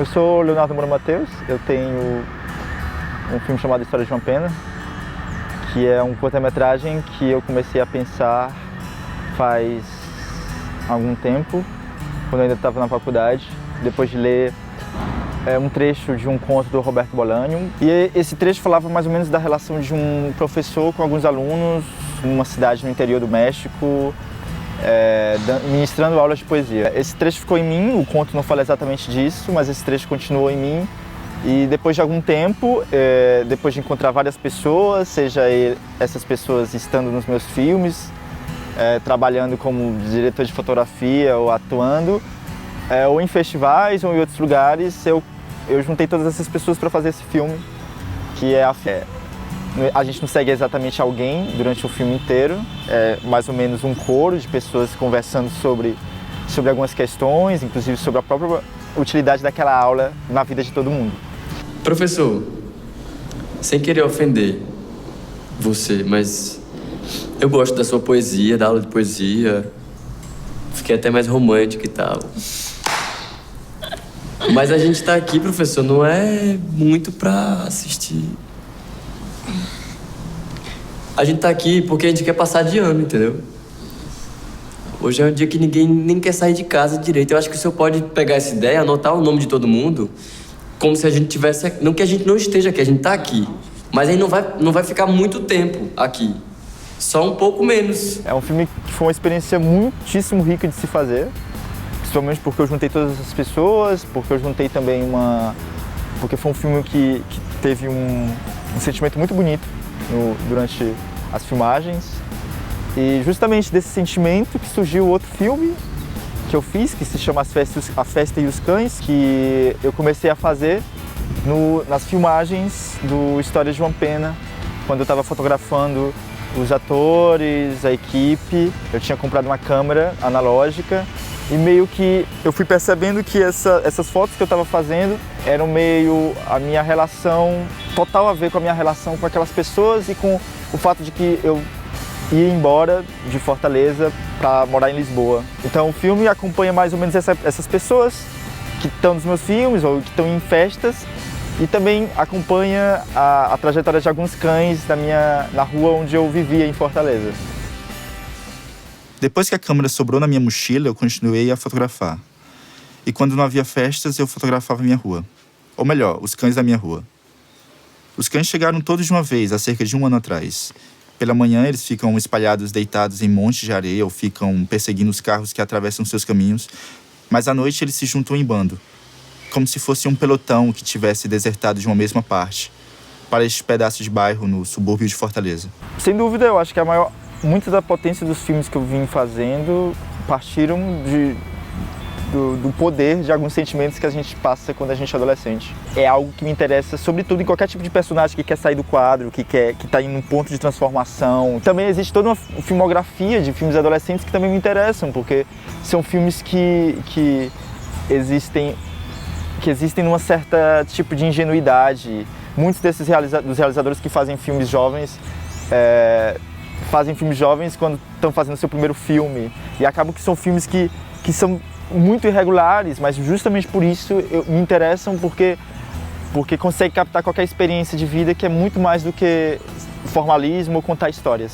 Eu sou Leonardo Moura Mateus, eu tenho um filme chamado História de uma Pena, que é um curta-metragem que eu comecei a pensar faz algum tempo, quando eu ainda estava na faculdade, depois de ler um trecho de um conto do Roberto Bolanho. E esse trecho falava mais ou menos da relação de um professor com alguns alunos numa cidade no interior do México, ministrando aulas de poesia. Esse trecho ficou em mim, o conto não fala exatamente disso, mas esse trecho continuou em mim. E depois de algum tempo, depois de encontrar várias pessoas, seja essas pessoas estando nos meus filmes, trabalhando como diretor de fotografia ou atuando, ou em festivais ou em outros lugares, eu juntei todas essas pessoas para fazer esse filme, que a gente não segue exatamente alguém durante o filme inteiro, é mais ou menos um coro de pessoas conversando sobre algumas questões, inclusive sobre a própria utilidade daquela aula na vida de todo mundo. Professor, sem querer ofender você, mas eu gosto da sua poesia, da aula de poesia, fiquei até mais romântico e tal. Mas a gente tá aqui, professor, não é muito pra assistir. A gente tá aqui porque a gente quer passar de ano, entendeu? Hoje é um dia que ninguém nem quer sair de casa direito. Eu acho que o senhor pode pegar essa ideia, anotar o nome de todo mundo, como se a gente tivesse... Não que a gente não esteja aqui, a gente tá aqui. Mas aí não vai ficar muito tempo aqui. Só um pouco menos. É um filme que foi uma experiência muitíssimo rica de se fazer. Principalmente porque eu juntei todas essas pessoas, porque eu juntei também porque foi um filme que teve um sentimento muito bonito durante as filmagens. E justamente desse sentimento que surgiu outro filme que eu fiz, que se chama A Festa e os Cães, que eu comecei a fazer nas filmagens do História de uma Pena, quando eu estava fotografando os atores, a equipe. Eu tinha comprado uma câmera analógica e meio que eu fui percebendo que essas fotos que eu estava fazendo eram meio a minha relação, total a ver com a minha relação com aquelas pessoas e com o fato de que eu ia embora de Fortaleza para morar em Lisboa. Então o filme acompanha mais ou menos essas pessoas que estão nos meus filmes ou que estão em festas, e também acompanha a trajetória de alguns cães na rua onde eu vivia em Fortaleza. Depois que a câmera sobrou na minha mochila, eu continuei a fotografar. E quando não havia festas, eu fotografava a minha rua. Ou melhor, os cães da minha rua. Os cães chegaram todos de uma vez, há cerca de um ano atrás. Pela manhã, eles ficam espalhados, deitados em montes de areia ou ficam perseguindo os carros que atravessam seus caminhos. Mas à noite, eles se juntam em bando, como se fosse um pelotão que tivesse desertado de uma mesma parte, para este pedaço de bairro no subúrbio de Fortaleza. Sem dúvida, eu acho que muita da potência dos filmes que eu vim fazendo partiram do poder de alguns sentimentos que a gente passa quando a gente é adolescente. É algo que me interessa, sobretudo em qualquer tipo de personagem que quer sair do quadro, que está em um ponto de transformação. Também existe toda uma filmografia de filmes adolescentes que também me interessam, porque são filmes que existem numa certa tipo de ingenuidade. Muitos dos realizadores que fazem filmes jovens quando estão fazendo seu primeiro filme, e acabam que são filmes que são muito irregulares, mas justamente por isso me interessam, porque consegue captar qualquer experiência de vida, que é muito mais do que formalismo ou contar histórias.